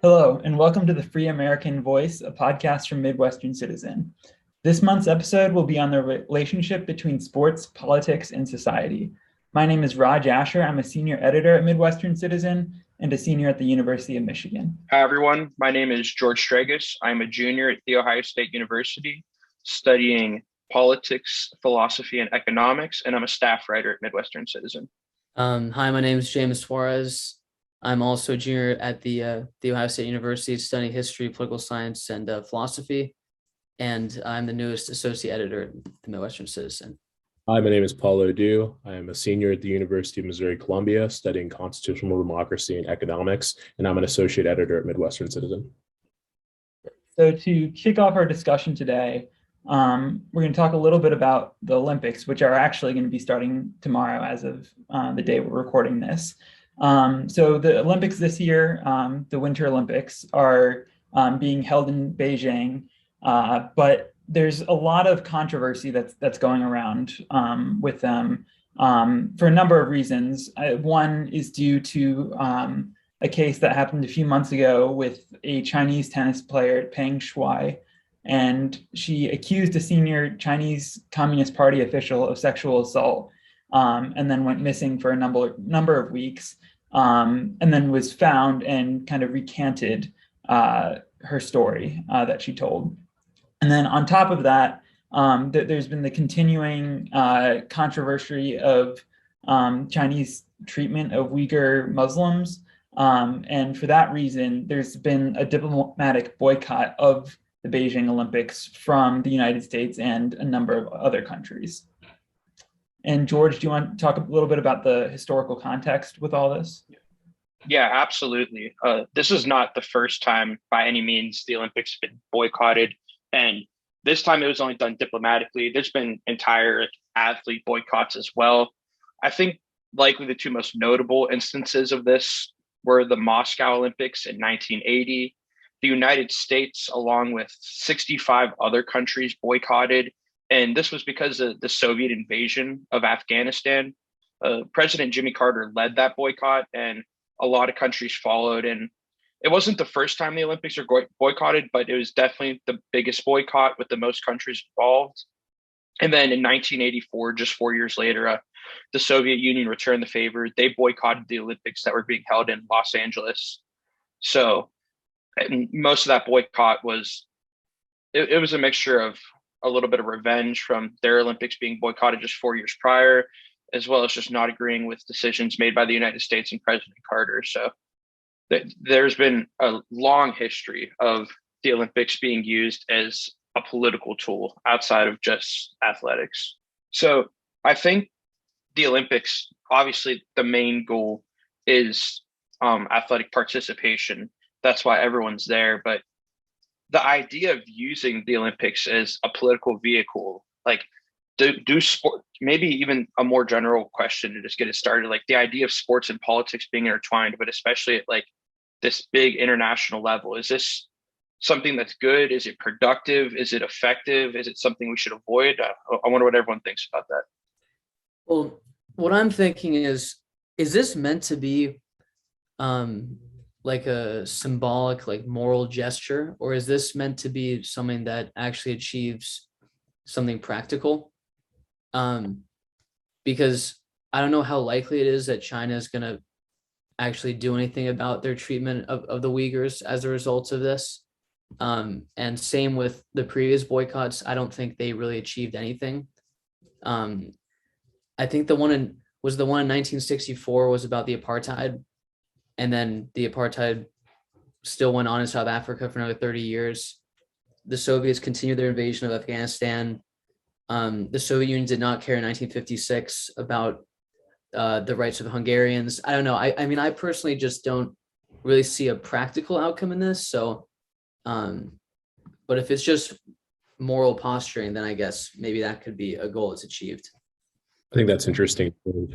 Hello, and welcome to the Free American Voice, a podcast from Midwestern Citizen. This month's episode will be on the relationship between sports, politics, and society. My name is Raj Ashar. I'm a senior editor at Midwestern Citizen and a senior at the University of Michigan. Hi, everyone. My name is George Sdregas. I'm a junior at The Ohio State University studying politics, philosophy, and economics, and I'm a staff writer at Midwestern Citizen. Hi, my name is Suarez. I'm also a junior at the Ohio State University studying history, political science, and philosophy. And I'm the newest associate editor at the Midwestern Citizen. Hi, my name is Paul O'Dew. I am a senior at the University of Missouri-Columbia studying constitutional democracy and economics, and I'm an associate editor at Midwestern Citizen. So to kick off our discussion today, we're going to talk a little bit about the Olympics, which are actually going to be starting tomorrow as of the day we're recording this. So the Olympics this year, the Winter Olympics, are being held in Beijing, but there's a lot of controversy that's going around with them for a number of reasons. One is due to a case that happened a few months ago with a Chinese tennis player, Peng Shuai, and she accused a senior Chinese Communist Party official of sexual assault, and then went missing for a number of weeks, and then was found and kind of recanted her story that she told. And then on top of that, there's been the continuing controversy of Chinese treatment of Uyghur Muslims. And for that reason, there's been a diplomatic boycott of the Beijing Olympics from the United States and a number of other countries. And George, do you want to talk a little bit about the historical context with all this? Yeah, absolutely. This is not the first time by any means the Olympics have been boycotted. And this time it was only done diplomatically. There's been entire athlete boycotts as well. I think likely the two most notable instances of this were the Moscow Olympics in 1980. The United States, along with 65 other countries, boycotted. And this was because of the Soviet invasion of Afghanistan. President Jimmy Carter led that boycott, and a lot of countries followed. And it wasn't the first time the Olympics are boycotted, but it was definitely the biggest boycott with the most countries involved. And then in 1984, just 4 years later, the Soviet Union returned the favor. They boycotted the Olympics that were being held in Los Angeles. So and most of that boycott was, it was a mixture of a little bit of revenge from their Olympics being boycotted just 4 years prior, as well as just not agreeing with decisions made by the United States and President Carter. So there's been a long history of the Olympics being used as a political tool outside of just athletics. So I think the Olympics, obviously the main goal is athletic participation. That's why everyone's there. But the idea of using the Olympics as a political vehicle, like do sport, maybe even a more general question to just get it started, like the idea of sports and politics being intertwined, but especially at like this big international level. Is this something that's good? Is it productive? Is it effective? Is it something we should avoid? I wonder what everyone thinks about that. Well, what I'm thinking is this meant to be like a symbolic, like moral gesture, or is this meant to be something that actually achieves something practical? Because I don't know how likely it is that China is going to actually do anything about their treatment of the Uyghurs as a result of this. And same with the previous boycotts. I don't think they really achieved anything. I think the one in 1964 was about the apartheid. And then the apartheid still went on in South Africa for another 30 years. The Soviets continued their invasion of Afghanistan. The Soviet Union did not care in 1956 about the rights of the Hungarians. I don't know. I mean, I personally just don't really see a practical outcome in this. So, but if it's just moral posturing, then I guess maybe that could be a goal that's achieved. I think that's interesting.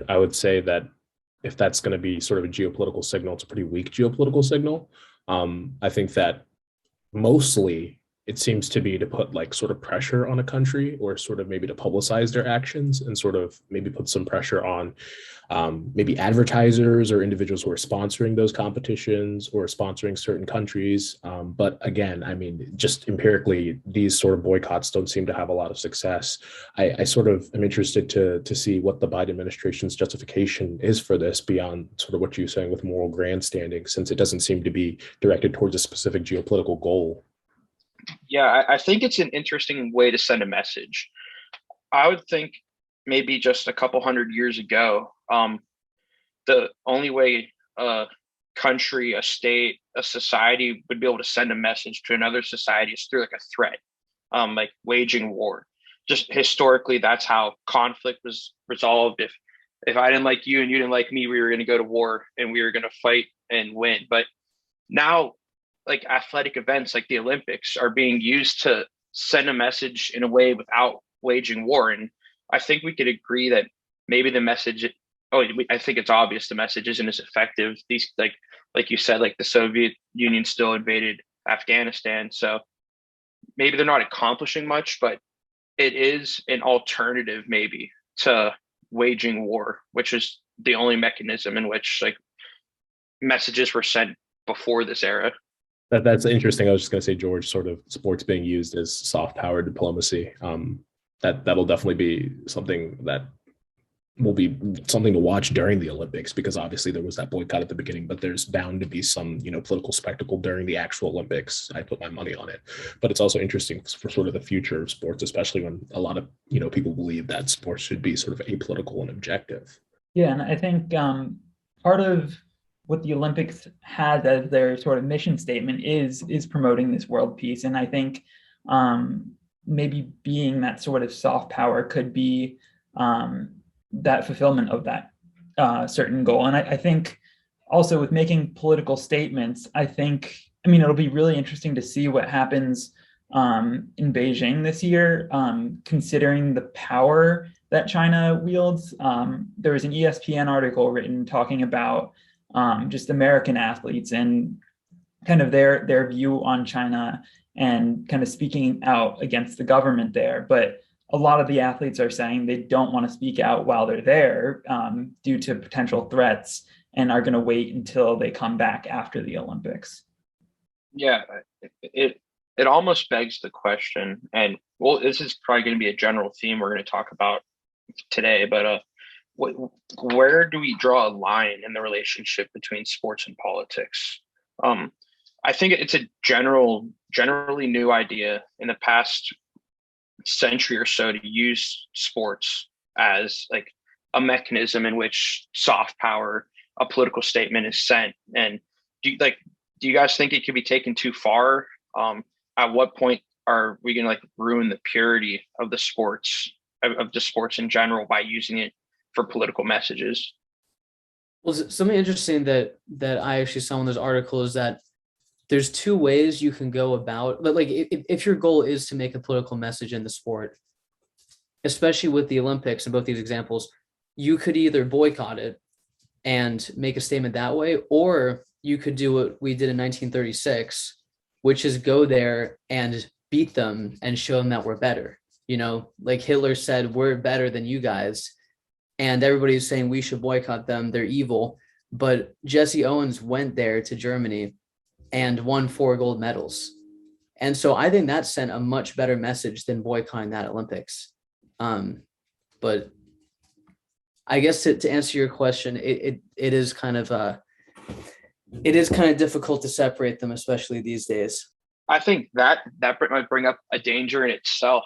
I would say that if that's going to be sort of a geopolitical signal, it's a pretty weak geopolitical signal. I think that mostly it seems to be to put like sort of pressure on a country, or sort of maybe to publicize their actions, and sort of maybe put some pressure on maybe advertisers or individuals who are sponsoring those competitions or sponsoring certain countries. But again, I mean, just empirically, these sort of boycotts don't seem to have a lot of success. I sort of am interested to see what the Biden administration's justification is for this, beyond sort of what you're saying with moral grandstanding, since it doesn't seem to be directed towards a specific geopolitical goal. Yeah, I think it's an interesting way to send a message. I would think maybe just a couple hundred years ago, the only way a country, a state, a society would be able to send a message to another society is through like a threat, like waging war. Just historically, that's how conflict was resolved. If I didn't like you and you didn't like me, we were going to go to war and we were going to fight and win. But now, like athletic events like the Olympics are being used to send a message in a way without waging war. And I think we could agree that maybe the message, I think it's obvious the message isn't as effective. These, like you said, like the Soviet Union still invaded Afghanistan. So maybe they're not accomplishing much, but it is an alternative maybe to waging war, which is the only mechanism in which like messages were sent before this era. That's interesting. I was just going to say, George, sort of sports being used as soft power diplomacy. That'll definitely be something that will be something to watch during the Olympics, because obviously there was that boycott at the beginning, but there's bound to be some, political spectacle during the actual Olympics. I put my money on it. But it's also interesting for sort of the future of sports, especially when a lot of, people believe that sports should be sort of apolitical and objective. Yeah, and I think part of what the Olympics has as their sort of mission statement is promoting this world peace. And I think maybe being that sort of soft power could be that fulfillment of that certain goal. And I think also with making political statements, it'll be really interesting to see what happens in Beijing this year, considering the power that China wields. There was an ESPN article written talking about just American athletes and kind of their view on China, and kind of speaking out against the government there. But a lot of the athletes are saying they don't want to speak out while they're there due to potential threats, and are going to wait until they come back after the Olympics. Yeah, it almost begs the question, and well, this is probably going to be a general theme we're going to talk about today, but where do we draw a line in the relationship between sports and politics? I think it's a generally new idea in the past century or so to use sports as like a mechanism in which soft power, a political statement is sent. And do you guys think it could be taken too far? At what point are we going to like ruin the purity of the sports in general by using it for political messages? Well, something interesting that I actually saw in this article is that there's two ways you can go about, but like if your goal is to make a political message in the sport, especially with the Olympics and both these examples, you could either boycott it and make a statement that way, or you could do what we did in 1936, which is go there and beat them and show them that we're better. Like Hitler said, we're better than you guys. And everybody's saying we should boycott them. They're evil. But Jesse Owens went there to Germany and won 4 gold medals. And so I think that sent a much better message than boycotting that Olympics. But I guess to answer your question, it is kind of difficult to separate them, especially these days. I think that might bring up a danger in itself.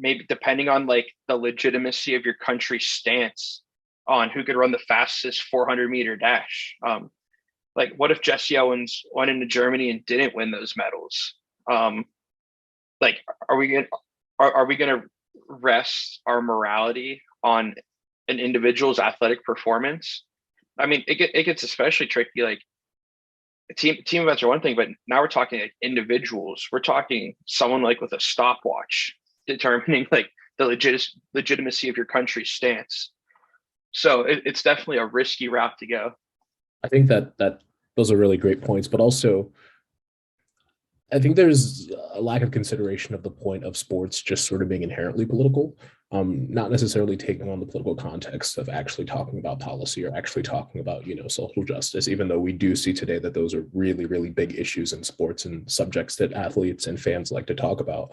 Maybe depending on like the legitimacy of your country's stance on who could run the fastest 400-meter dash. Like, what if Jesse Owens went into Germany and didn't win those medals? Like, are we gonna rest our morality on an individual's athletic performance? I mean, it gets especially tricky. Like, team events are one thing, but now we're talking like individuals. We're talking someone like with a stopwatch determining like the legitimacy of your country's stance. So it's definitely a risky route to go. I think that those are really great points, but also I think there's a lack of consideration of the point of sports just sort of being inherently political, not necessarily taking on the political context of actually talking about policy or actually talking about, social justice, even though we do see today that those are really, really big issues in sports and subjects that athletes and fans like to talk about.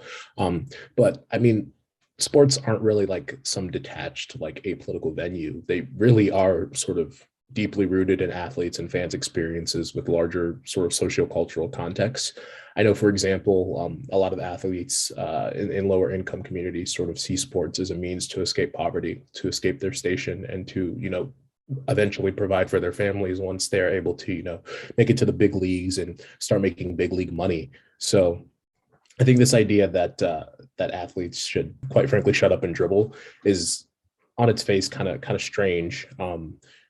But I mean, sports aren't really like some detached, like apolitical venue. They really are sort of deeply rooted in athletes and fans' experiences with larger sort of sociocultural contexts. I know, for example, a lot of athletes in lower income communities sort of see sports as a means to escape poverty, to escape their station, and to, eventually provide for their families once they're able to, make it to the big leagues and start making big league money. So I think this idea that that athletes should, quite frankly, shut up and dribble is on its face kind of strange.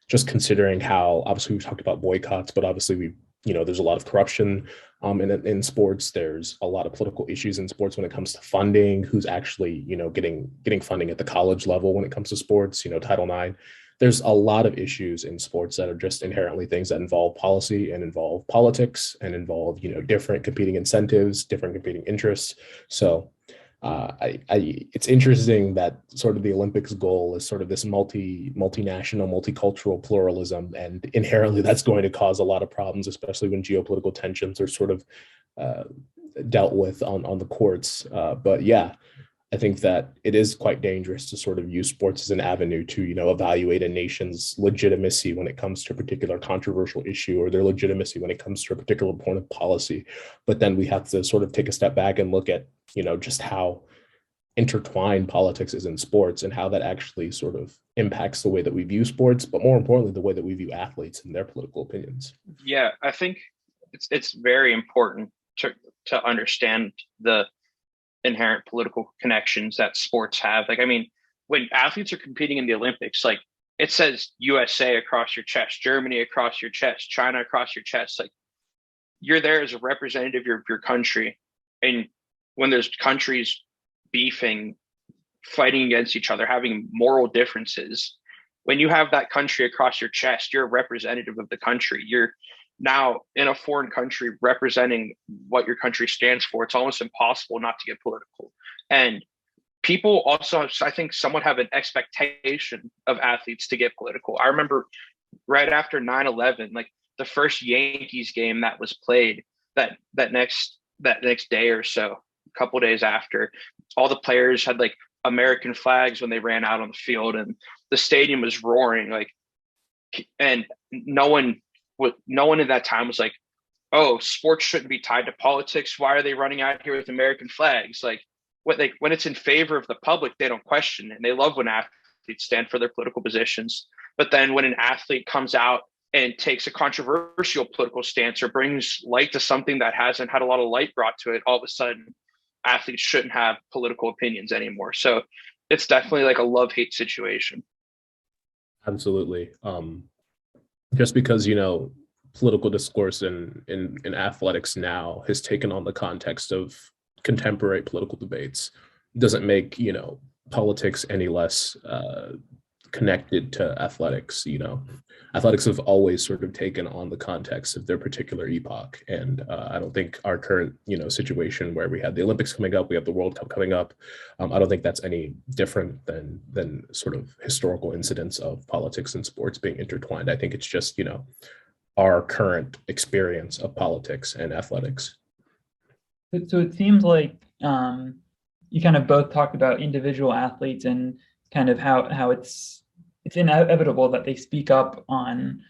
Just considering how obviously we've talked about boycotts, but obviously there's a lot of corruption in sports. There's a lot of political issues in sports when it comes to funding, who's actually, getting funding at the college level when it comes to sports, Title IX. There's a lot of issues in sports that are just inherently things that involve policy and involve politics and involve, different competing incentives, different competing interests. So it's interesting that sort of the Olympics goal is sort of this multinational, multicultural pluralism, and inherently that's going to cause a lot of problems, especially when geopolitical tensions are sort of dealt with on the courts. But yeah, I think that it is quite dangerous to sort of use sports as an avenue to, evaluate a nation's legitimacy when it comes to a particular controversial issue, or their legitimacy when it comes to a particular point of policy. But then we have to sort of take a step back and look at, just how intertwined politics is in sports and how that actually sort of impacts the way that we view sports, but more importantly, the way that we view athletes and their political opinions. Yeah, I think it's very important to understand the inherent political connections that sports have. Like, I mean, when athletes are competing in the Olympics, like it says USA across your chest, Germany across your chest, China across your chest. Like, you're there as a representative of your country. And when there's countries beefing, fighting against each other, having moral differences, when you have that country across your chest, you're a representative of the country. You're now in a foreign country representing what your country stands for. It's almost impossible not to get political. And people also, I think, somewhat have an expectation of athletes to get political. I remember right after 9/11, like the first Yankees game that was played, that next day or so, a couple days after, all the players had like American flags when they ran out on the field, and the stadium was roaring, like, and no one at that time was like, oh, sports shouldn't be tied to politics. Why are they running out here with American flags? Like, when it's in favor of the public, they don't question it. And they love when athletes stand for their political positions. But then when an athlete comes out and takes a controversial political stance or brings light to something that hasn't had a lot of light brought to it, all of a sudden athletes shouldn't have political opinions anymore. So it's definitely like a love-hate situation. Absolutely. Just because, political discourse in athletics now has taken on the context of contemporary political debates doesn't make, politics any less connected to athletics. Athletics have always sort of taken on the context of their particular epoch. And I don't think our current, situation where we have the Olympics coming up, we have the World Cup coming up, I don't think that's any different than sort of historical incidents of politics and sports being intertwined. I think it's just, our current experience of politics and athletics. So it seems like you kind of both talked about individual athletes and kind of how it's inevitable that they speak up on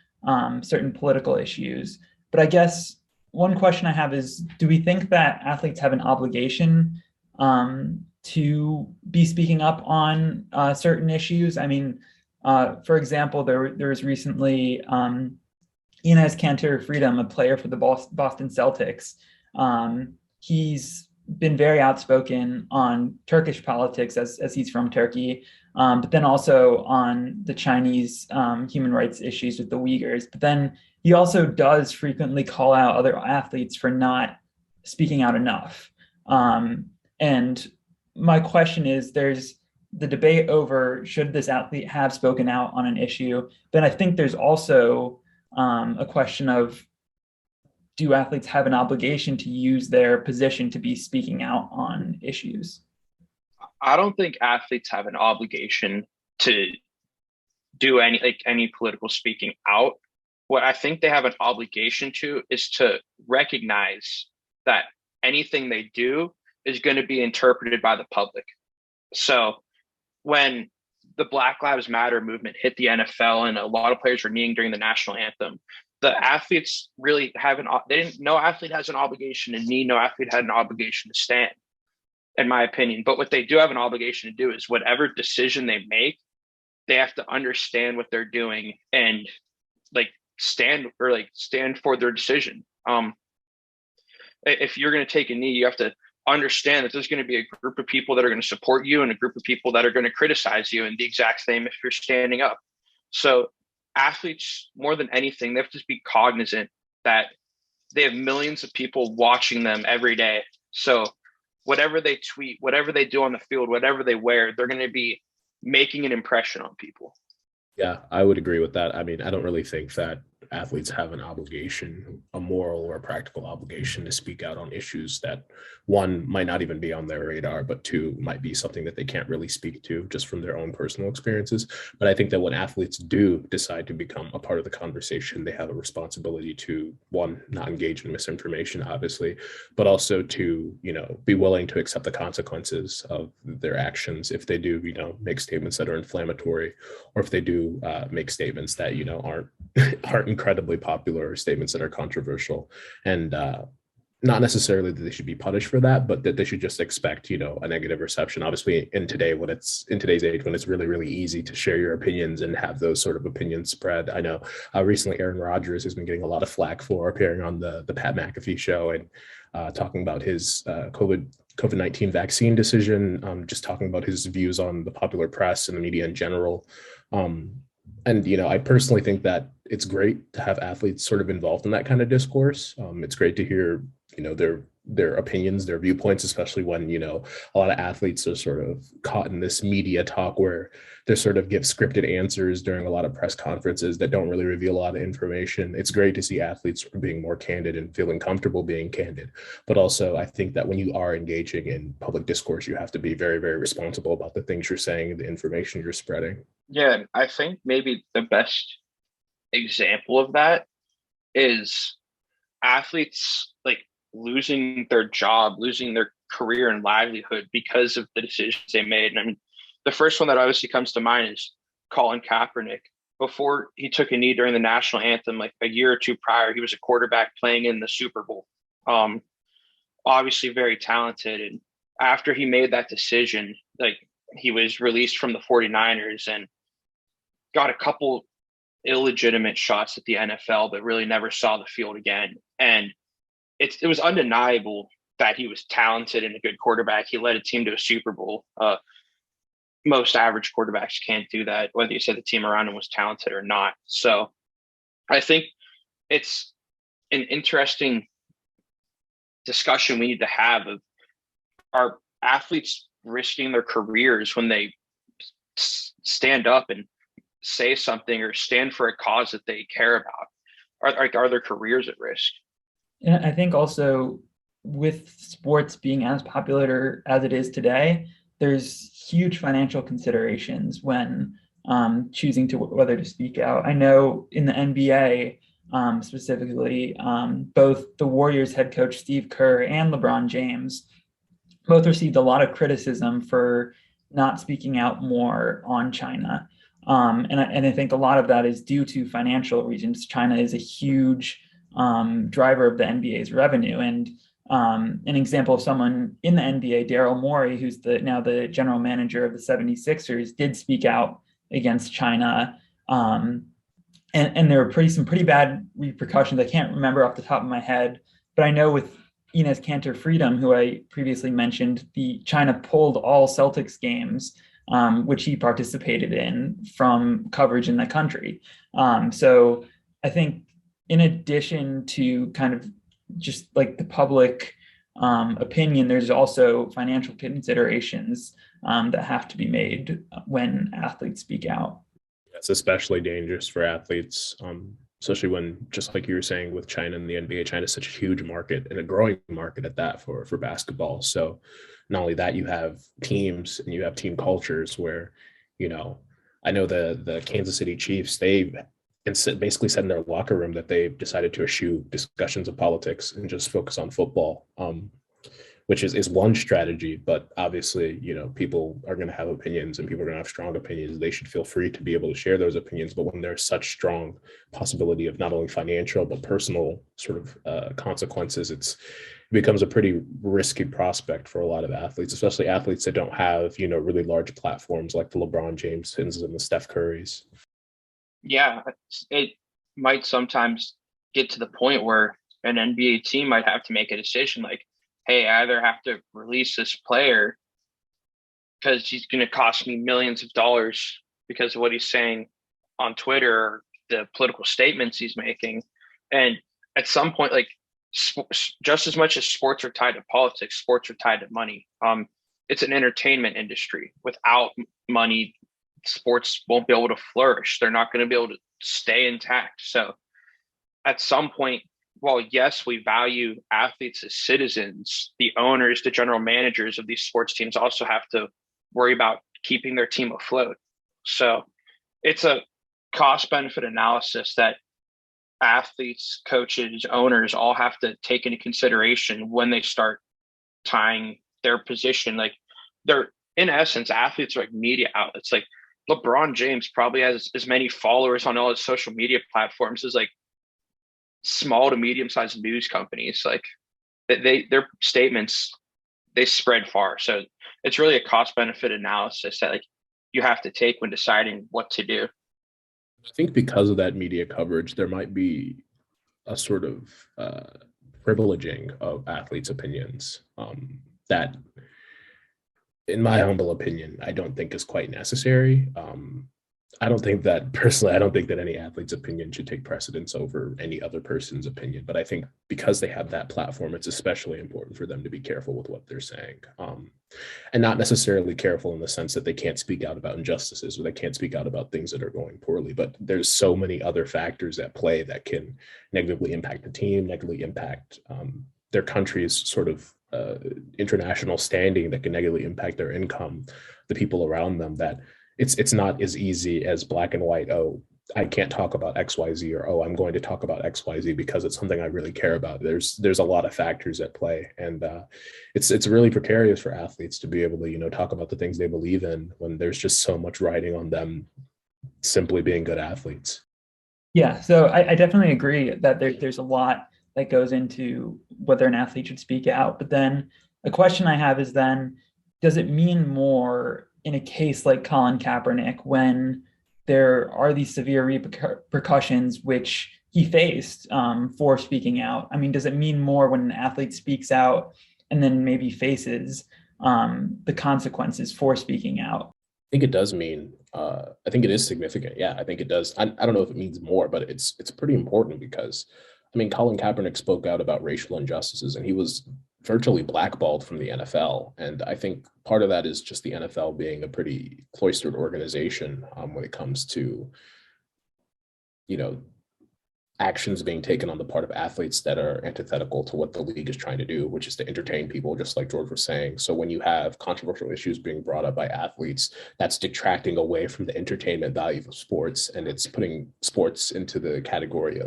certain political issues. But I guess one question I have is, do we think that athletes have an obligation to be speaking up on certain issues? I mean, for example, there was recently Enes Kanter Freedom, a player for the Boston Celtics. He's been very outspoken on Turkish politics as he's from Turkey, but then also on the Chinese human rights issues with the Uyghurs. But then he also does frequently call out other athletes for not speaking out enough. And my question is, there's the debate over should this athlete have spoken out on an issue, but I think there's also a question of do athletes have an obligation to use their position to be speaking out on issues? I don't think athletes have an obligation to do any political speaking out. What I think they have an obligation to is to recognize that anything they do is going to be interpreted by the public. So when the Black Lives Matter movement hit the NFL and a lot of players were kneeling during the national anthem, the athletes really no athlete has an obligation to knee, no athlete had an obligation to stand, in my opinion. But what they do have an obligation to do is whatever decision they make, they have to understand what they're doing and stand for their decision. If you're going to take a knee, you have to understand that there's going to be a group of people that are going to support you and a group of people that are going to criticize you, and the exact same if you're standing up. So athletes, more than anything, they have to be cognizant that they have millions of people watching them every day. So whatever they tweet, whatever they do on the field, whatever they wear, they're going to be making an impression on people. Yeah, I would agree with that. I mean, I don't really think that athletes have an obligation, a moral or a practical obligation to speak out on issues that, one, might not even be on their radar, but two, might be something that they can't really speak to just from their own personal experiences. But I think that when athletes do decide to become a part of the conversation, they have a responsibility to, one, not engage in misinformation, obviously, but also to, be willing to accept the consequences of their actions if they do, make statements that are inflammatory, or if they do make statements that, aren't incredibly popular, or statements that are controversial. And not necessarily that they should be punished for that, but that they should just expect, a negative reception. Obviously, in today's age, when it's really, really easy to share your opinions and have those sort of opinions spread. I know recently Aaron Rodgers has been getting a lot of flack for appearing on the Pat McAfee show and talking about his COVID-19 vaccine decision, just talking about his views on the popular press and the media in general. And, I personally think that it's great to have athletes sort of involved in that kind of discourse. It's great to hear, their opinions, their viewpoints, especially when, a lot of athletes are sort of caught in this media talk where they sort of give scripted answers during a lot of press conferences that don't really reveal a lot of information. It's great to see athletes being more candid and feeling comfortable being candid. But also, I think that when you are engaging in public discourse, you have to be very, very responsible about the things you're saying, the information you're spreading. Yeah, I think maybe the best example of that is athletes losing their job, losing their career and livelihood because of the decisions they made. And I mean, the first one that obviously comes to mind is Colin Kaepernick. Before he took a knee during the national anthem, a year or two prior, he was a quarterback playing in the Super Bowl. Obviously very talented. And after he made that decision, he was released from the 49ers and got a couple illegitimate shots at the NFL, but really never saw the field again. And it was undeniable that he was talented and a good quarterback. He led a team to a Super Bowl. Most average quarterbacks can't do that, whether you say the team around him was talented or not. So I think it's an interesting discussion we need to have of, are athletes risking their careers when they stand up and say something or stand for a cause that they care about? Are their careers at risk? And I think also with sports being as popular as it is today, there's huge financial considerations when choosing whether to speak out. I know in the NBA specifically, both the Warriors head coach Steve Kerr and LeBron James both received a lot of criticism for not speaking out more on China. And I think a lot of that is due to financial reasons. China is a huge driver of the NBA's revenue. And an example of someone in the NBA, Daryl Morey, who's now the general manager of the 76ers, did speak out against China. And there were some pretty bad repercussions. I can't remember off the top of my head, but I know with Enes Kanter Freedom, who I previously mentioned, China pulled all Celtics games, which he participated in, from coverage in the country. So I think in addition to kind of just the public opinion, there's also financial considerations that have to be made when athletes speak out. It's especially dangerous for athletes especially when, just like you were saying with China and the NBA, China is such a huge market and a growing market at that for basketball. So not only that, you have teams and you have team cultures where, you know, I know the Kansas City Chiefs, they basically said in their locker room that they decided to eschew discussions of politics and just focus on football, which is one strategy. But obviously, you know, people are going to have opinions and people are going to have strong opinions. They should feel free to be able to share those opinions. But when there's such strong possibility of not only financial but personal sort of consequences, it becomes a pretty risky prospect for a lot of athletes, especially athletes that don't have, you know, really large platforms like the LeBron Jamesons and the Steph Currys. Yeah, it might sometimes get to the point where an NBA team might have to make a decision like, hey, I either have to release this player because he's going to cost me millions of dollars because of what he's saying on Twitter or the political statements he's making. And at some point, like, just as much as sports are tied to politics, sports are tied to money. It's an entertainment industry. Without money, sports won't be able to flourish. They're not going to be able to stay intact. So at some point, while yes, we value athletes as citizens, the owners, the general managers of these sports teams also have to worry about keeping their team afloat. So it's a cost benefit analysis that athletes, coaches, owners all have to take into consideration when they start tying their position. Like, they're, in essence, athletes are like media outlets. Like, LeBron James probably has as many followers on all his social media platforms as like small to medium-sized news companies. Like, their statements, they spread far. So it's really a cost benefit analysis that like you have to take when deciding what to do. I think because of that media coverage, there might be a sort of privileging of athletes' opinions that, in my humble opinion, I don't think is quite necessary. I don't think that any athlete's opinion should take precedence over any other person's opinion. But I think because they have that platform, it's especially important for them to be careful with what they're saying, and not necessarily careful in the sense that they can't speak out about injustices or they can't speak out about things that are going poorly. But there's so many other factors at play that can negatively impact the team, negatively impact their country's sort of international standing, that can negatively impact their income, the people around them, that it's not as easy as black and white. Oh, I can't talk about XYZ, or oh, I'm going to talk about XYZ because it's something I really care about. There's a lot of factors at play, and it's really precarious for athletes to be able to, you know, talk about the things they believe in when there's just so much riding on them simply being good athletes. Yeah, so I definitely agree that there's a lot that goes into whether an athlete should speak out. But then a question I have is then, does it mean more in a case like Colin Kaepernick when there are these severe repercussions which he faced for speaking out? I mean, does it mean more when an athlete speaks out and then maybe faces the consequences for speaking out? I think it does mean, I think it is significant. Yeah, I think it does. I don't know if it means more, but it's pretty important because, I mean, Colin Kaepernick spoke out about racial injustices and he was virtually blackballed from the NFL. And I think part of that is just the NFL being a pretty cloistered organization when it comes to, you know, actions being taken on the part of athletes that are antithetical to what the league is trying to do, which is to entertain people, just like George was saying. So when you have controversial issues being brought up by athletes, that's detracting away from the entertainment value of sports, and it's putting sports into the category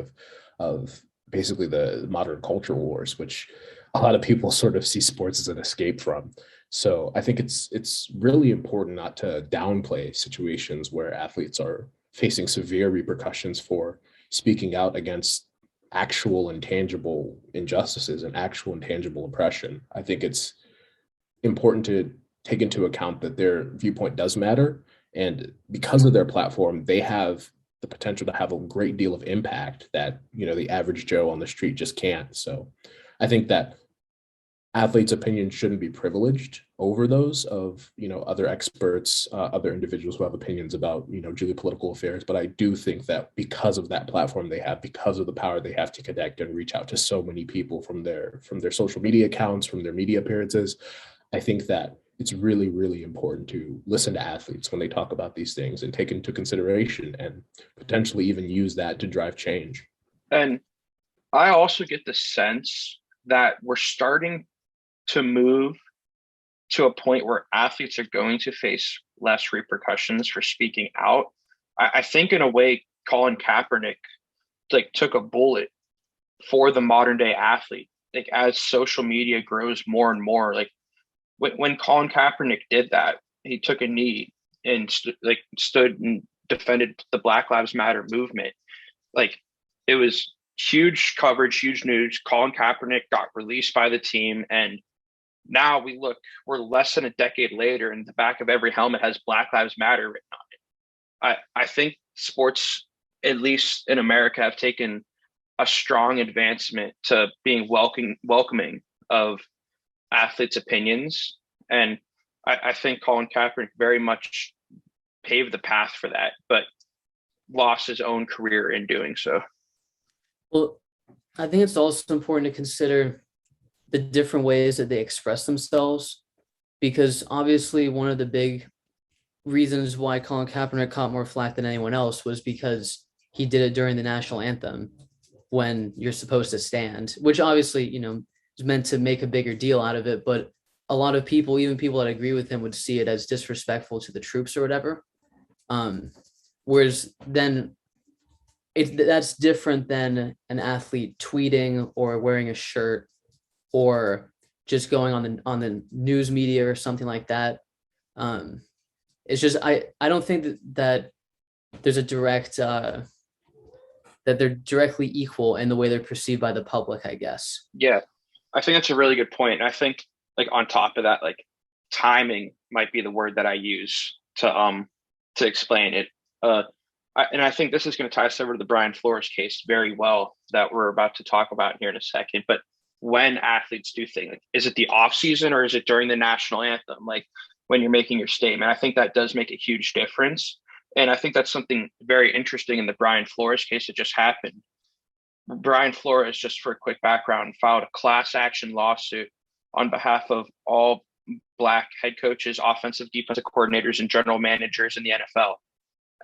of basically the modern culture wars, which a lot of people sort of see sports as an escape from. So I think it's really important not to downplay situations where athletes are facing severe repercussions for speaking out against actual and tangible injustices and actual and tangible oppression. I think it's important to take into account that their viewpoint does matter. And because of their platform, they have the potential to have a great deal of impact that, you know, the average Joe on the street just can't. So I think that athletes' opinions shouldn't be privileged over those of, you know, other experts, other individuals who have opinions about, you know, geopolitical affairs. But I do think that because of that platform they have, because of the power they have to connect and reach out to so many people from their social media accounts, from their media appearances, I think that it's really, really important to listen to athletes when they talk about these things and take into consideration and potentially even use that to drive change. And I also get the sense that we're starting to move to a point where athletes are going to face less repercussions for speaking out. I think in a way, Colin Kaepernick took a bullet for the modern day athlete. Like as social media grows more and more, like when Colin Kaepernick did that, he took a knee and stood and defended the Black Lives Matter movement. Like it was huge coverage, huge news. Colin Kaepernick got released by the team, and now we're less than a decade later, and the back of every helmet has Black Lives Matter written on it. I think sports, at least in America, have taken a strong advancement to being welcoming of athletes' opinions. And I think Colin Kaepernick very much paved the path for that, but lost his own career in doing so. Well, I think it's also important to consider the different ways that they express themselves, because obviously one of the big reasons why Colin Kaepernick caught more flack than anyone else was because he did it during the national anthem when you're supposed to stand, which obviously, is meant to make a bigger deal out of it. But a lot of people, even people that agree with him, would see it as disrespectful to the troops or whatever. Whereas then that's different than an athlete tweeting or wearing a shirt or just going on the news media or something like that. It's just I don't think that there's a direct that they're directly equal in the way they're perceived by the public, I guess. Yeah, I think that's a really good point. I think on top of that, timing might be the word that I use to explain it. And I think this is going to tie us over to the Brian Flores case very well that we're about to talk about here in a second. But when athletes do things, is it the off season or is it during the national anthem? When you're making your statement, I think that does make a huge difference. And I think that's something very interesting in the Brian Flores case that just happened. Brian Flores, just for a quick background, filed a class action lawsuit on behalf of all Black head coaches, offensive, defensive coordinators, and general managers in the NFL.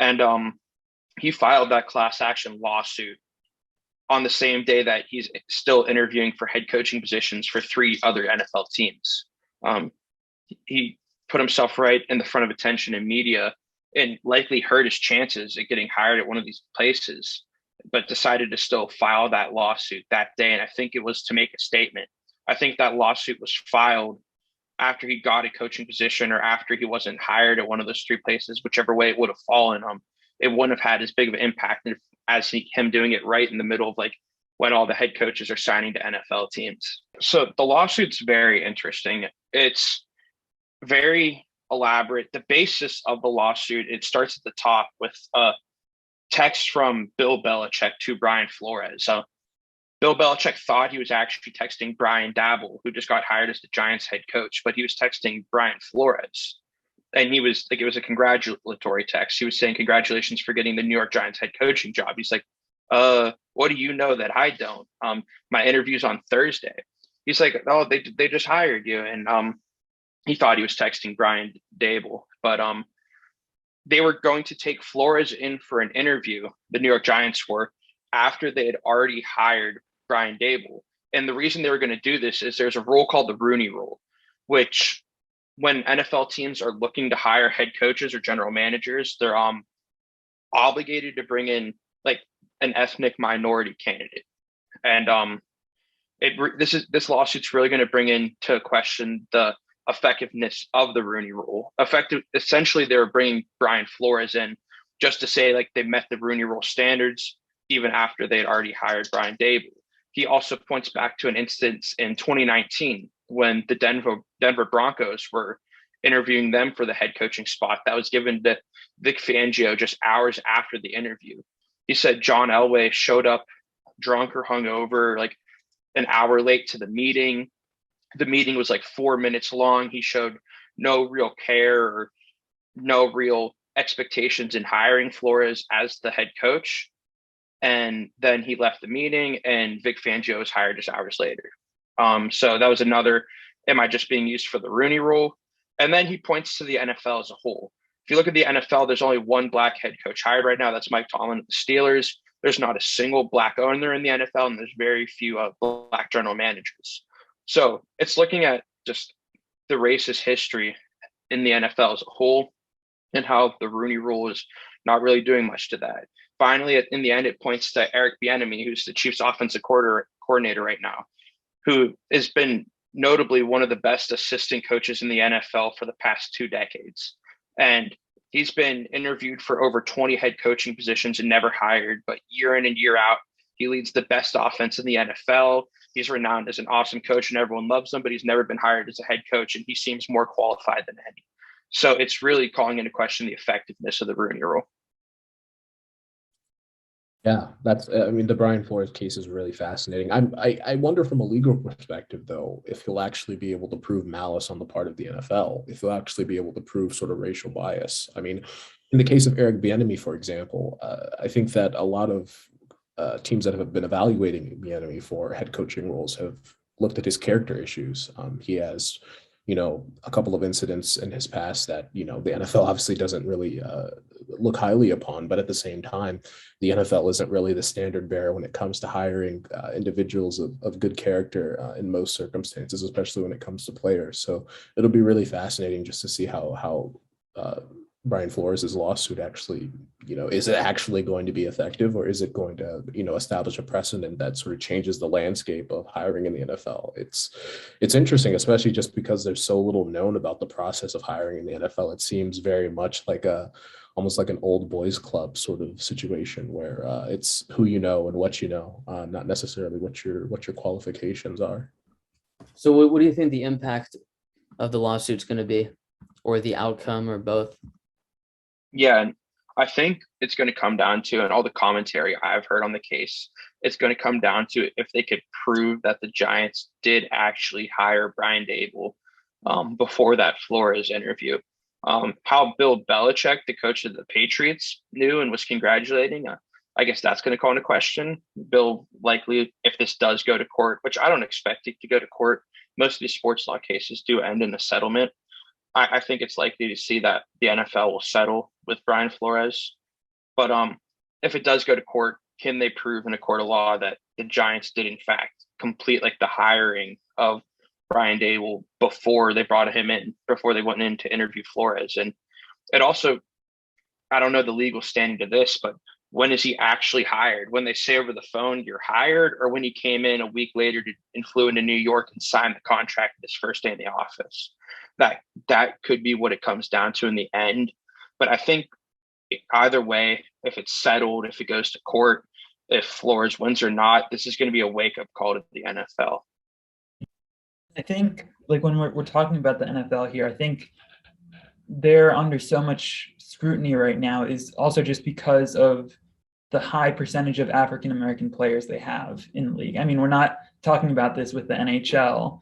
And he filed that class action lawsuit on the same day that he's still interviewing for head coaching positions for 3 other NFL teams. He put himself right in the front of attention in media and likely hurt his chances at getting hired at one of these places, but decided to still file that lawsuit that day. And I think it was to make a statement. I think that lawsuit was filed after he got a coaching position or after he wasn't hired at one of those 3 places, whichever way it would have fallen. It wouldn't have had as big of an impact as him doing it right in the middle of when all the head coaches are signing to NFL teams. So the lawsuit's very interesting. It's very elaborate. The basis of the lawsuit, it starts at the top with a text from Bill Belichick to Brian Flores. Bill Belichick thought he was actually texting Brian Daboll, who just got hired as the Giants head coach, but he was texting Brian Flores. And he was it was a congratulatory text. He was saying, congratulations for getting the New York Giants head coaching job. He's like, what do you know that I don't? My interview's on Thursday. He's like, oh, they just hired you. And he thought he was texting Brian Daboll, but they were going to take Flores in for an interview, the New York Giants were, after they had already hired Brian Daboll. And the reason they were going to do this is there's a rule called the Rooney Rule, which when NFL teams are looking to hire head coaches or general managers, they're obligated to bring in an ethnic minority candidate. And this lawsuit's really going to bring into question the effectiveness of the Rooney Rule. Essentially, they were bringing Brian Flores in just to say they met the Rooney Rule standards even after they had already hired Brian Daboll. He also points back to an instance in 2019 when the Denver Broncos were interviewing them for the head coaching spot that was given to Vic Fangio just hours after the interview. He said John Elway showed up drunk or hungover, an hour late to the meeting. The meeting was 4 minutes long. He showed no real care or no real expectations in hiring Flores as the head coach. And then he left the meeting and Vic Fangio was hired just hours later. So that was another, am I just being used for the Rooney Rule? And then he points to the NFL as a whole. If you look at the NFL, there's only one black head coach hired right now. That's Mike Tomlin of the Steelers. There's not a single black owner in the NFL, and there's very few black general managers. So it's looking at just the racist history in the NFL as a whole and how the Rooney Rule is not really doing much to that. Finally, in the end, it points to Eric Bienemy, who's the Chiefs offensive coordinator right now, who has been notably one of the best assistant coaches in the NFL for the past 2 decades. And he's been interviewed for over 20 head coaching positions and never hired, but year in and year out, he leads the best offense in the NFL. He's renowned as an awesome coach and everyone loves him, but he's never been hired as a head coach, and he seems more qualified than any. So it's really calling into question the effectiveness of the Rooney Rule. Yeah, the Brian Flores case is really fascinating. I wonder from a legal perspective, though, if he'll actually be able to prove malice on the part of the NFL, if he'll actually be able to prove sort of racial bias. I mean, in the case of Eric Bienemy, for example, I think that a lot of teams that have been evaluating Bienemy for head coaching roles have looked at his character issues. He has, a couple of incidents in his past that, the NFL obviously doesn't really look highly upon, but at the same time, the NFL isn't really the standard bearer when it comes to hiring individuals of good character in most circumstances, especially when it comes to players. So it'll be really fascinating just to see how Brian Flores' lawsuit actually, is it actually going to be effective, or is it going to, establish a precedent that sort of changes the landscape of hiring in the NFL? It's interesting, especially just because there's so little known about the process of hiring in the NFL. It seems very much like almost like an old boys club sort of situation where it's who you know and what you know, not necessarily what your qualifications are. So what do you think the impact of the lawsuit's going to be, or the outcome, or both? Yeah, and I think it's going to come down to, and all the commentary I've heard on the case, it's going to come down to if they could prove that the Giants did actually hire Brian Daboll before that Flores interview. How Bill Belichick, the coach of the Patriots, knew and was congratulating, I guess that's going to call into question. Bill likely, if this does go to court, which I don't expect it to go to court, most of these sports law cases do end in a settlement. I think it's likely to see that the NFL will settle with Brian Flores. But if it does go to court, can they prove in a court of law that the Giants did in fact complete like the hiring of Brian Daboll before they brought him in, before they went in to interview Flores? And it also, I don't know the legal standing to this, but when is he actually hired? When they say over the phone you're hired, or when he came in a week later and flew into New York and signed the contract his first day in the office? That could be what it comes down to in the end. But I think either way, if it's settled, if it goes to court, if Flores wins or not, this is going to be a wake-up call to the NFL. I think, like, when we're talking about the NFL here, I think they're under so much scrutiny right now is also just because of the high percentage of African-American players they have in the league. I mean, we're not talking about this with the NHL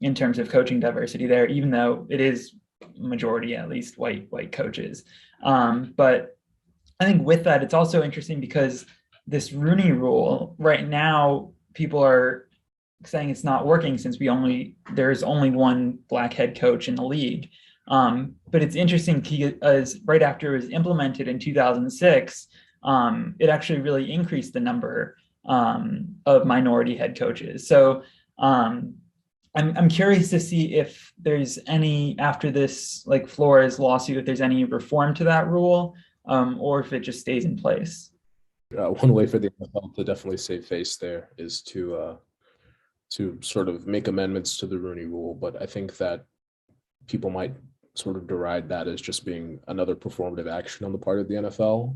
in terms of coaching diversity there, even though it is majority, at least white coaches. But I think with that, it's also interesting because this Rooney Rule right now, people are saying it's not working since there's only one black head coach in the league. But it's interesting because right after it was implemented in 2006, it actually really increased the number of minority head coaches. So I'm curious to see if there's any, after this like Flores lawsuit, if there's any reform to that rule, or if it just stays in place. One way for the NFL to definitely save face there is to sort of make amendments to the Rooney Rule, but I think that people might sort of deride that as just being another performative action on the part of the NFL.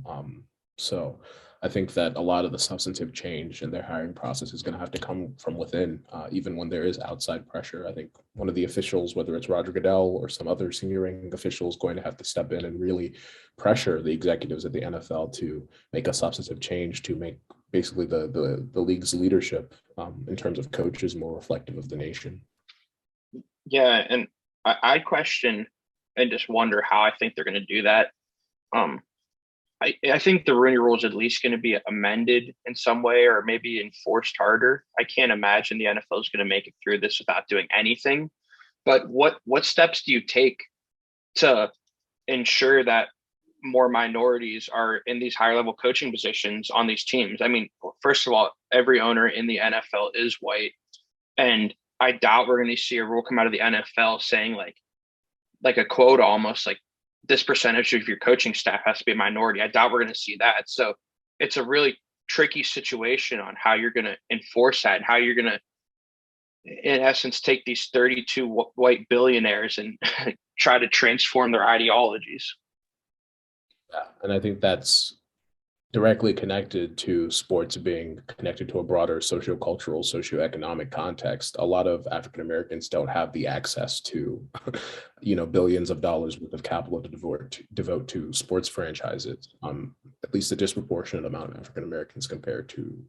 So I think that a lot of the substantive change in their hiring process is going to have to come from within, even when there is outside pressure. I think one of the officials, whether it's Roger Goodell or some other senior ranking official, is going to have to step in and really pressure the executives at the NFL to make a substantive change to make basically the league's leadership in terms of coaches more reflective of the nation. Yeah, and I question and just wonder how I think they're going to do that. I think the Rooney Rule is at least going to be amended in some way, or maybe enforced harder. I can't imagine the NFL is going to make it through this without doing anything. But what steps do you take to ensure that more minorities are in these higher level coaching positions on these teams? I mean, first of all, every owner in the NFL is white, and I doubt we're going to see a rule come out of the NFL saying like a quota, almost like this percentage of your coaching staff has to be a minority. I doubt we're going to see that. So it's a really tricky situation on how you're going to enforce that and how you're going to, in essence, take these 32 white billionaires and try to transform their ideologies. Yeah, and I think that's directly connected to sports being connected to a broader sociocultural, socioeconomic context. A lot of African Americans don't have the access to, billions of dollars worth of capital to devote to sports franchises. At least a disproportionate amount of African Americans compared to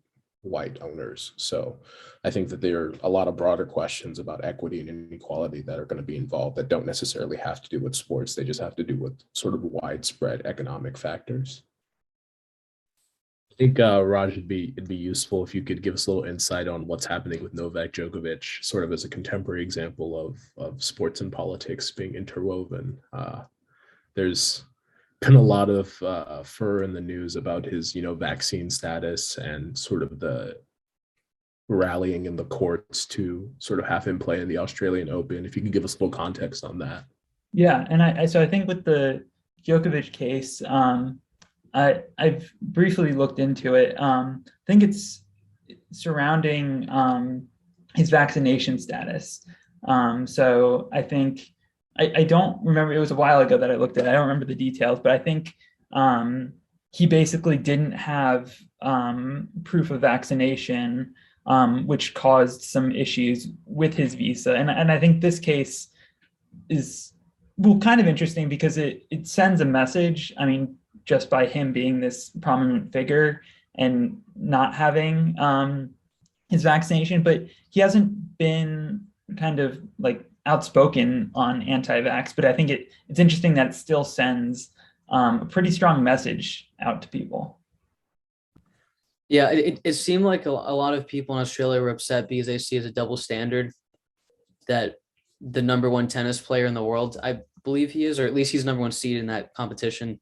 white owners. So I think that there are a lot of broader questions about equity and inequality that are going to be involved that don't necessarily have to do with sports. They just have to do with sort of widespread economic factors. I think Raj, it'd be useful if you could give us a little insight on what's happening with Novak Djokovic, sort of as a contemporary example of sports and politics being interwoven. There's been a lot of furor in the news about his, vaccine status and sort of the rallying in the courts to sort of have him play in the Australian Open. If you could give us a little context on that. Yeah, and I think with the Djokovic case, I've briefly looked into it. I think it's surrounding his vaccination status. So I think I don't remember. It was a while ago that I looked at it. I don't remember the details, but I think he basically didn't have proof of vaccination, which caused some issues with his visa. And I think this case is kind of interesting because it sends a message. I mean, just by him being this prominent figure and not having his vaccination, but he hasn't been kind of like outspoken on anti-vax. But I think it's interesting that it still sends a pretty strong message out to people. Yeah, it seemed like a lot of people in Australia were upset because they see as a double standard that the number one tennis player in the world, I believe he is, or at least he's number one seed in that competition,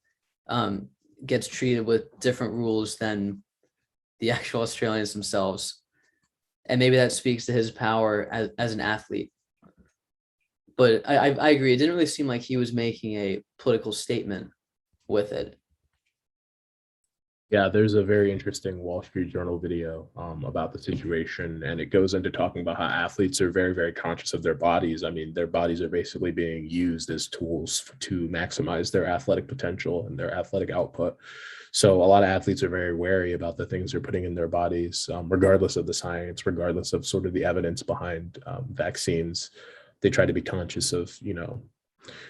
gets treated with different rules than the actual Australians themselves. And maybe that speaks to his power as an athlete. But I agree. It didn't really seem like he was making a political statement with it. Yeah, there's a very interesting Wall Street Journal video about the situation, and it goes into talking about how athletes are very, very conscious of their bodies. I mean, their bodies are basically being used as tools to maximize their athletic potential and their athletic output. So a lot of athletes are very wary about the things they're putting in their bodies, regardless of the science, regardless of sort of the evidence behind vaccines. They try to be conscious of,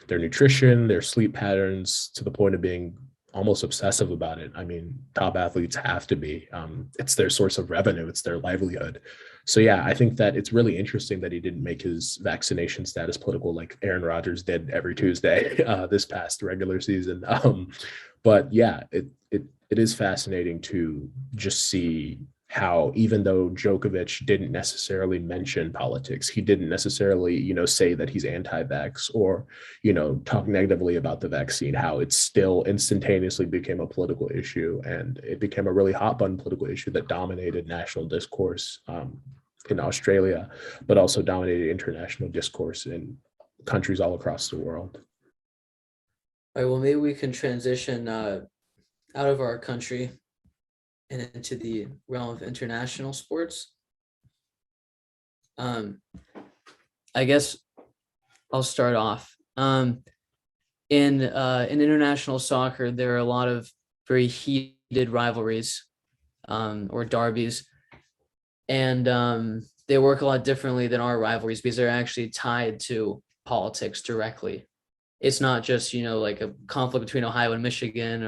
their nutrition, their sleep patterns, to the point of being almost obsessive about it. I mean, top athletes have to be. It's their source of revenue. It's their livelihood. So yeah, I think that it's really interesting that he didn't make his vaccination status political like Aaron Rodgers did every Tuesday this past regular season. But yeah, it is fascinating to just see how, even though Djokovic didn't necessarily mention politics, he didn't necessarily, say that he's anti-vax or, talk negatively about the vaccine, how it still instantaneously became a political issue. And it became a really hot button political issue that dominated national discourse in Australia, but also dominated international discourse in countries all across the world. All right, well, maybe we can transition out of our country and into the realm of international sports. I guess I'll start off. In international soccer, there are a lot of very heated rivalries or derbies, and they work a lot differently than our rivalries because they're actually tied to politics directly. It's not just, like a conflict between Ohio and Michigan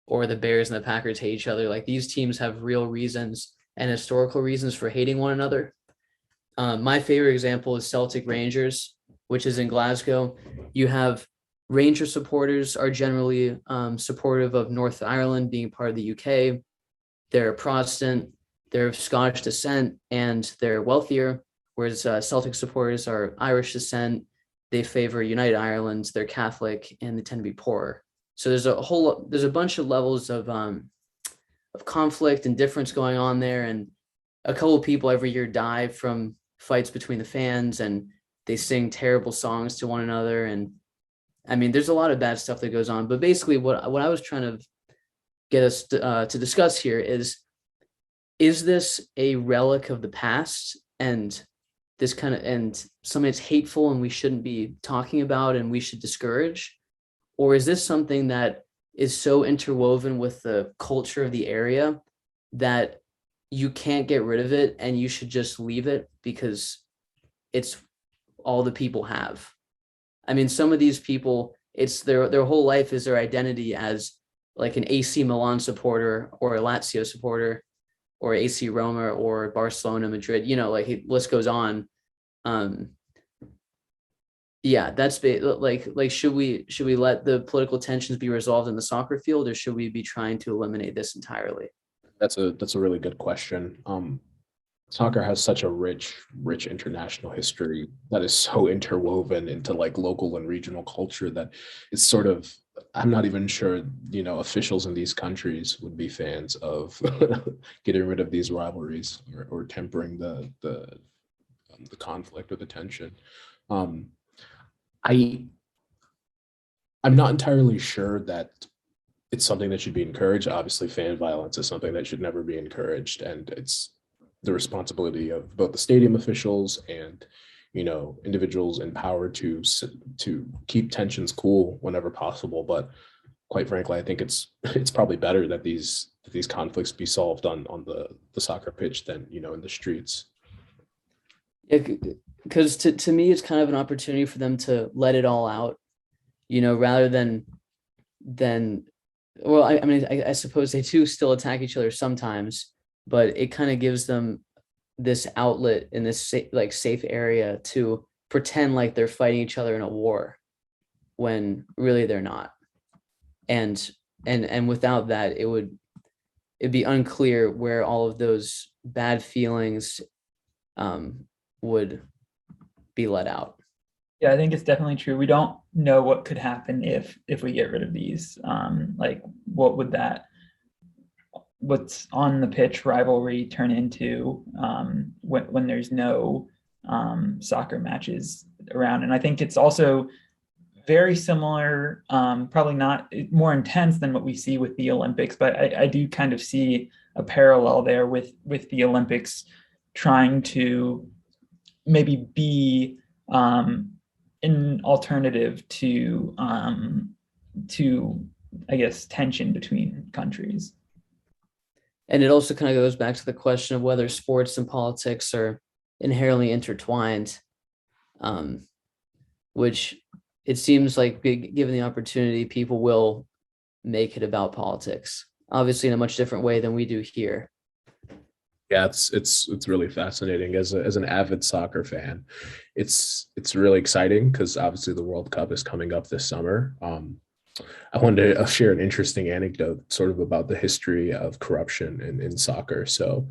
or the Bears and the Packers hate each other. Like, these teams have real reasons and historical reasons for hating one another. My favorite example is Celtic Rangers, which is in Glasgow. You have Ranger supporters are generally supportive of North Ireland being part of the UK. They're Protestant, they're of Scottish descent, and they're wealthier. whereas Celtic supporters are Irish descent. They favor United Ireland. They're Catholic, and they tend to be poorer. So there's a bunch of levels of conflict and difference going on there, and a couple of people every year die from fights between the fans, and they sing terrible songs to one another. And I mean, there's a lot of bad stuff that goes on. But basically, what I was trying to get us to discuss here is this a relic of the past, and this kind of, and something that's hateful and we shouldn't be talking about and we should discourage? Or is this something that is so interwoven with the culture of the area that you can't get rid of it and you should just leave it because it's all the people have? I mean, some of these people, it's their whole life is their identity as like an AC Milan supporter or a Lazio supporter or AC Roma or Barcelona, Madrid, like the list goes on. Yeah, that's like should we let the political tensions be resolved in the soccer field, or should we be trying to eliminate this entirely? That's a really good question. Soccer has such a rich international history that is so interwoven into like local and regional culture that it's sort of, I'm not even sure, officials in these countries would be fans of getting rid of these rivalries or tempering the conflict or the tension. I'm not entirely sure that it's something that should be encouraged. Obviously, fan violence is something that should never be encouraged, and it's the responsibility of both the stadium officials and individuals in power to keep tensions cool whenever possible. But quite frankly, I think it's probably better that these conflicts be solved on the soccer pitch than in the streets. Yeah, because to me, it's kind of an opportunity for them to let it all out, rather than well, I mean, I suppose they do still attack each other sometimes, but it kind of gives them this outlet in this safe area to pretend like they're fighting each other in a war when really they're not. And without that, it'd be unclear where all of those bad feelings would be let out. Yeah, I think it's definitely true. We don't know what could happen if we get rid of these. Like, what would what's on the pitch rivalry turn into when there's no soccer matches around? And I think it's also very similar, probably not more intense than what we see with the Olympics, but I do kind of see a parallel there with the Olympics trying to maybe be an alternative to I guess tension between countries. And it also kind of goes back to the question of whether sports and politics are inherently intertwined, which it seems like, given the opportunity, people will make it about politics, obviously in a much different way than we do here. Yeah, it's really fascinating as an avid soccer fan. It's really exciting because obviously the World Cup is coming up this summer. I wanted to share an interesting anecdote sort of about the history of corruption in soccer. So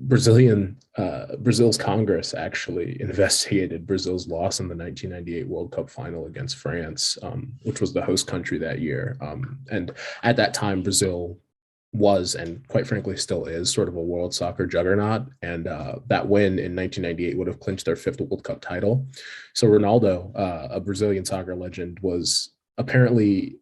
Brazil's Congress actually investigated Brazil's loss in the 1998 World Cup final against France, which was the host country that year. And at that time, Brazil was, and quite frankly still is, sort of a world soccer juggernaut. And that win in 1998 would have clinched their 5th World Cup title. So Ronaldo, a Brazilian soccer legend, was apparently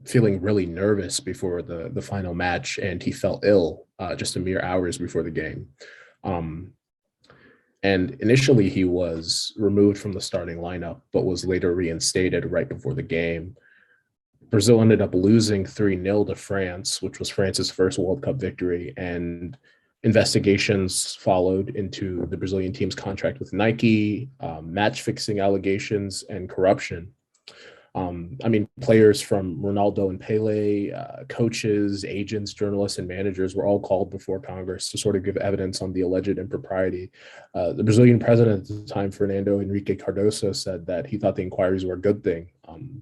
feeling really nervous before the final match, and he fell ill just a mere hours before the game. And initially he was removed from the starting lineup, but was later reinstated right before the game. Brazil ended up losing 3-0 to France, which was France's first World Cup victory, and investigations followed into the Brazilian team's contract with Nike, match fixing allegations, and corruption. I mean, players from Ronaldo and Pele, coaches, agents, journalists, and managers were all called before Congress to sort of give evidence on the alleged impropriety. The Brazilian president at the time, Fernando Henrique Cardoso, said that he thought the inquiries were a good thing,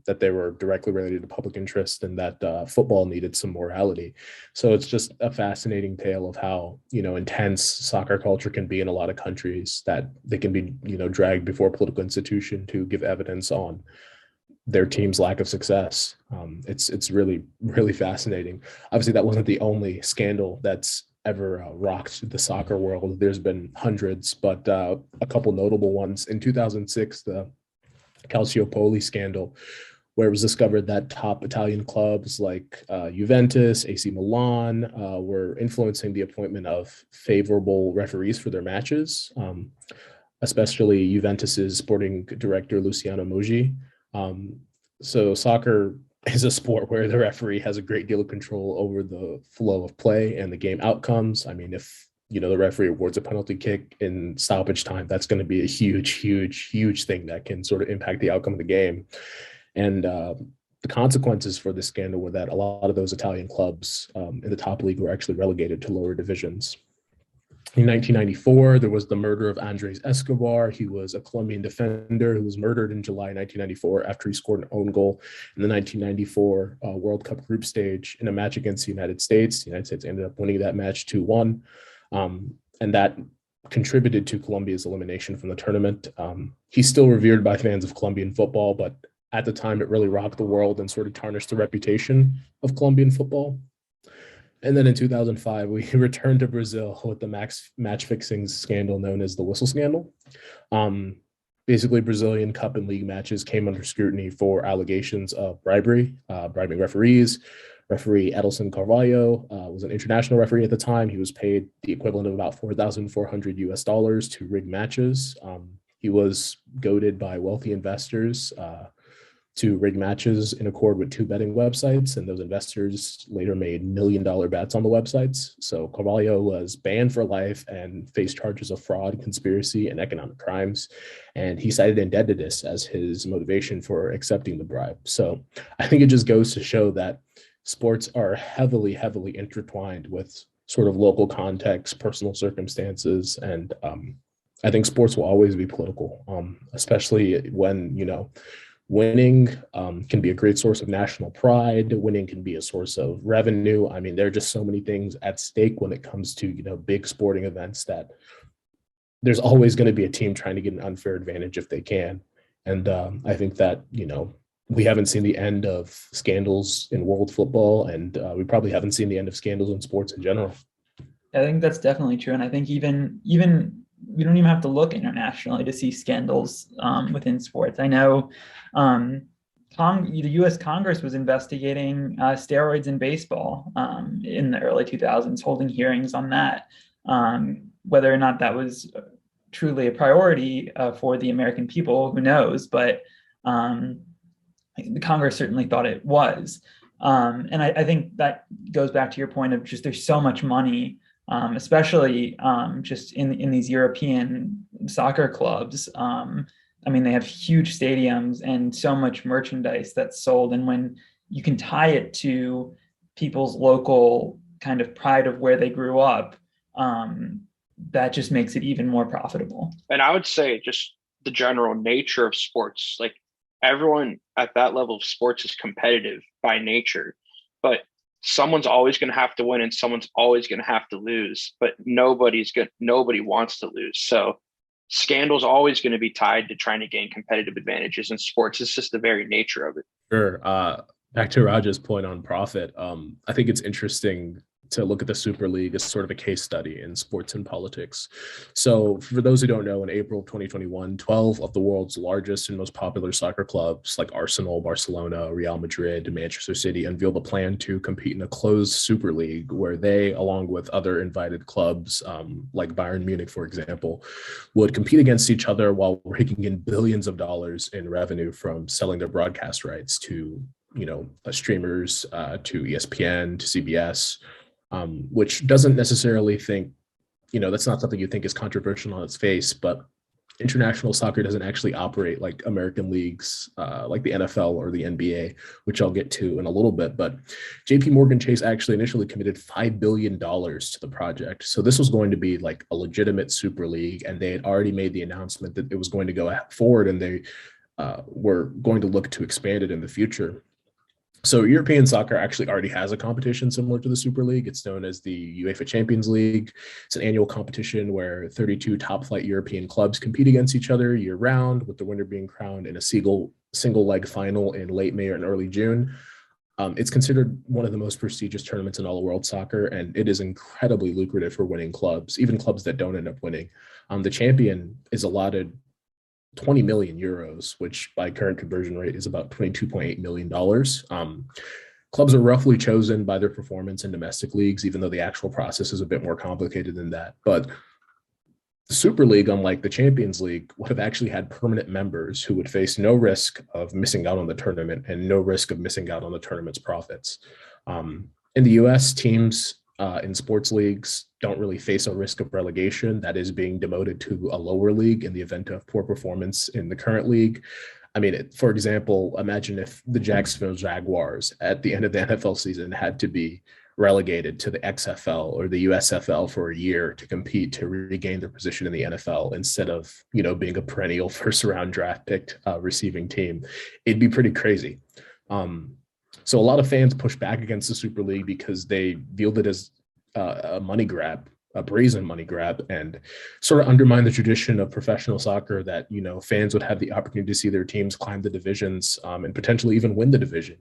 that they were directly related to public interest, and that football needed some morality. So it's just a fascinating tale of how, intense soccer culture can be in a lot of countries, that they can be, dragged before a political institution to give evidence on their team's lack of success. It's really, really fascinating. Obviously, that wasn't the only scandal that's ever rocked the soccer world. There's been hundreds, but a couple notable ones. In 2006, the Calciopoli scandal, where it was discovered that top Italian clubs like Juventus, AC Milan were influencing the appointment of favorable referees for their matches, especially Juventus's sporting director, Luciano Moggi. So soccer is a sport where the referee has a great deal of control over the flow of play and the game outcomes. I mean, if the referee awards a penalty kick in stoppage time, that's going to be a huge, huge, huge thing that can sort of impact the outcome of the game. And the consequences for this scandal were that a lot of those Italian clubs in the top league were actually relegated to lower divisions. In 1994, there was the murder of Andres Escobar. He was a Colombian defender who was murdered in July 1994 after he scored an own goal in the 1994 World Cup group stage in a match against the United States. The United States ended up winning that match 2-1, and that contributed to Colombia's elimination from the tournament. He's still revered by fans of Colombian football, but at the time, it really rocked the world and sort of tarnished the reputation of Colombian football. And then in 2005, we returned to Brazil with the match fixing scandal known as the whistle scandal. Basically, Brazilian Cup and league matches came under scrutiny for allegations of bribery, bribing referees. Referee Edilson Carvalho was an international referee at the time. He was paid the equivalent of about $4,400 to rig matches. He was goaded by wealthy investors to rig matches in accord with two betting websites, and those investors later made $1 million bets on the websites. So Carvalho was banned for life and faced charges of fraud, conspiracy, and economic crimes. And he cited indebtedness as his motivation for accepting the bribe. So I think it just goes to show that sports are heavily, heavily intertwined with sort of local context, personal circumstances, and I think sports will always be political, especially when, winning can be a great source of national pride. Winning can be a source of revenue. I mean, there are just so many things at stake when it comes to, big sporting events, that there's always going to be a team trying to get an unfair advantage if they can. And I think that, we haven't seen the end of scandals in world football, and we probably haven't seen the end of scandals in sports in general. I think that's definitely true. And I think even we don't even have to look internationally to see scandals within sports. I know the U.S. Congress was investigating steroids in baseball in the early 2000s, holding hearings on that. Whether or not that was truly a priority for the American people, who knows? But the Congress certainly thought it was. And I think that goes back to your point of just there's so much money, especially just in these European soccer clubs. I mean, they have huge stadiums and so much merchandise that's sold. And when you can tie it to people's local kind of pride of where they grew up, that just makes it even more profitable. And I would say just the general nature of sports, like everyone at that level of sports is competitive by nature, but someone's always going to have to win and someone's always going to have to lose, but nobody wants to lose. So scandal's always going to be tied to trying to gain competitive advantages in sports. It's just the very nature of it. Sure. Back to Raj's point on profit. I think it's interesting to look at the Super League as sort of a case study in sports and politics. So for those who don't know, in April of 2021, 12 of the world's largest and most popular soccer clubs like Arsenal, Barcelona, Real Madrid, and Manchester City unveiled a plan to compete in a closed Super League where they, along with other invited clubs like Bayern Munich, for example, would compete against each other while raking in billions of dollars in revenue from selling their broadcast rights to, streamers, to ESPN, to CBS, which doesn't necessarily think, that's not something you think is controversial on its face, but international soccer doesn't actually operate like American leagues, like the NFL or the NBA, which I'll get to in a little bit. But JP Morgan Chase actually initially committed $5 billion to the project. So this was going to be like a legitimate super league, and they had already made the announcement that it was going to go forward, and they were going to look to expand it in the future. So European soccer actually already has a competition similar to the Super League. It's known as the UEFA Champions League. It's an annual competition where 32 top-flight European clubs compete against each other year-round, with the winner being crowned in a single-leg final in late May or in early June. It's considered one of the most prestigious tournaments in all of world soccer, and it is incredibly lucrative for winning clubs, even clubs that don't end up winning. The champion is allotted 20 million euros, which by current conversion rate is about $22.8 million. Clubs are roughly chosen by their performance in domestic leagues, even though the actual process is a bit more complicated than that. But the Super League, unlike the Champions League, would have actually had permanent members who would face no risk of missing out on the tournament and no risk of missing out on the tournament's profits. In the US, teams in sports leagues don't really face a risk of relegation, that is being demoted to a lower league in the event of poor performance in the current league. I mean, for example, imagine if the Jacksonville Jaguars at the end of the NFL season had to be relegated to the XFL or the USFL for a year to compete to regain their position in the NFL instead of, being a perennial first round draft picked receiving team. It'd be pretty crazy. So a lot of fans push back against the Super League because they viewed it as a money grab, a brazen money grab, and sort of undermine the tradition of professional soccer that, fans would have the opportunity to see their teams climb the divisions and potentially even win the division,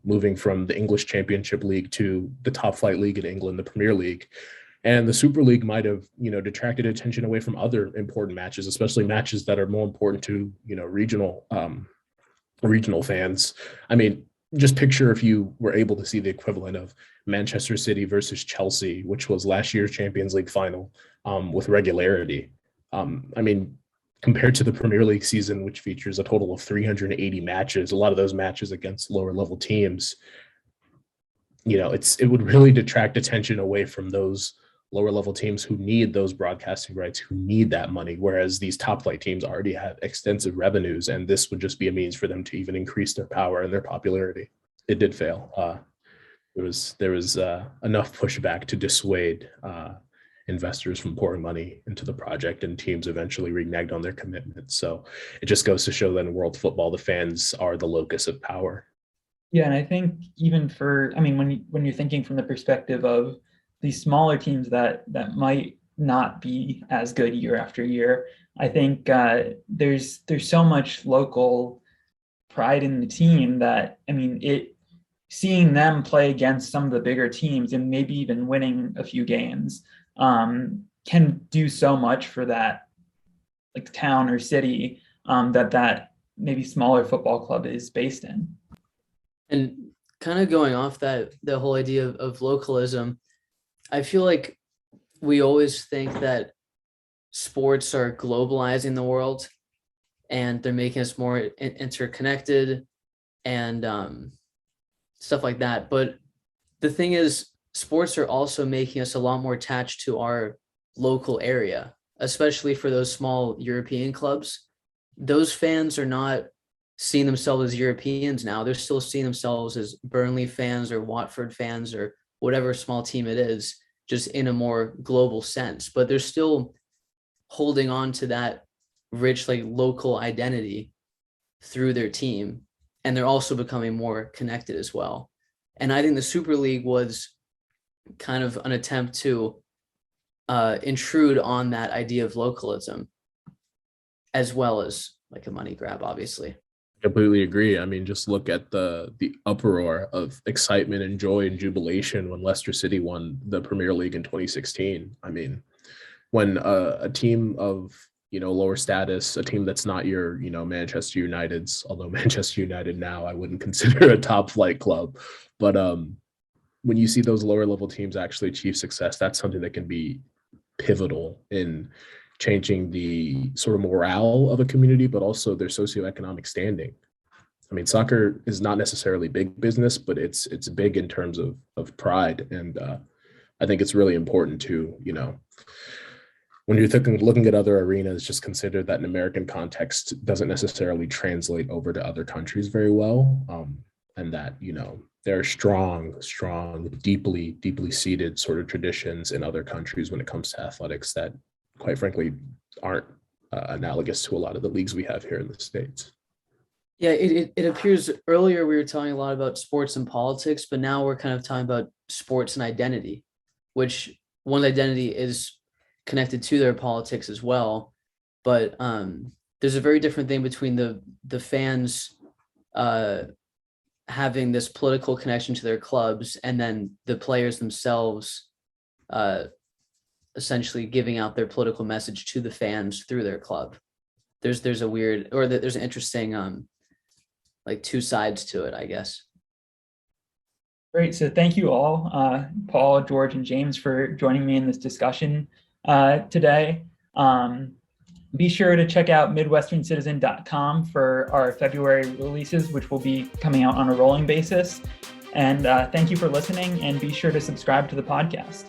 moving from the English Championship League to the top flight league in England, the Premier League. And the Super League might have, detracted attention away from other important matches, especially matches that are more important to, regional fans. I mean, just picture if you were able to see the equivalent of Manchester City versus Chelsea, which was last year's Champions League final, with regularity. I mean, compared to the Premier League season, which features a total of 380 matches, a lot of those matches against lower level teams, it would really detract attention away from those lower level teams who need those broadcasting rights, who need that money, whereas these top flight teams already have extensive revenues, and this would just be a means for them to even increase their power and their popularity. It did fail. There was enough pushback to dissuade investors from pouring money into the project, and teams eventually reneged on their commitment. So it just goes to show that in world football, the fans are the locus of power. Yeah, and I think even when you're thinking from the perspective of these smaller teams that might not be as good year after year, I think there's so much local pride in the team that, seeing them play against some of the bigger teams and maybe even winning a few games can do so much for that like town or city that maybe smaller football club is based in. And kind of going off that, the whole idea of localism, I feel like we always think that sports are globalizing the world and they're making us more interconnected and stuff like that. But the thing is, sports are also making us a lot more attached to our local area, especially for those small European clubs. Those fans are not seeing themselves as Europeans now. They're still seeing themselves as Burnley fans or Watford fans or whatever small team it is, just in a more global sense. But they're still holding on to that rich, like, local identity through their team. And they're also becoming more connected as well. And I think the Super League was kind of an attempt to intrude on that idea of localism, as well as like a money grab, obviously. Completely agree. I mean, just look at the uproar of excitement and joy and jubilation when Leicester City won the Premier League in 2016. I mean, when a team of, lower status, a team that's not your, Manchester United's, although Manchester United now I wouldn't consider a top flight club, but when you see those lower level teams actually achieve success, that's something that can be pivotal in changing the sort of morale of a community, but also their socioeconomic standing. I mean, soccer is not necessarily big business, but it's big in terms of pride. And I think it's really important to, when you're looking at other arenas, just consider that an American context doesn't necessarily translate over to other countries very well. And that, there are strong, deeply seated sort of traditions in other countries when it comes to athletics that, quite frankly, aren't analogous to a lot of the leagues we have here in the States. Yeah, it appears earlier we were talking a lot about sports and politics, but now we're kind of talking about sports and identity, which one's identity is connected to their politics as well. But there's a very different thing between the fans having this political connection to their clubs and then the players themselves essentially giving out their political message to the fans through their club. There's an interesting like two sides to it, I guess. Great. So thank you all, Paul, George, and James, for joining me in this discussion today. Be sure to check out MidwesternCitizen.com for our February releases, which will be coming out on a rolling basis. And thank you for listening, and be sure to subscribe to the podcast.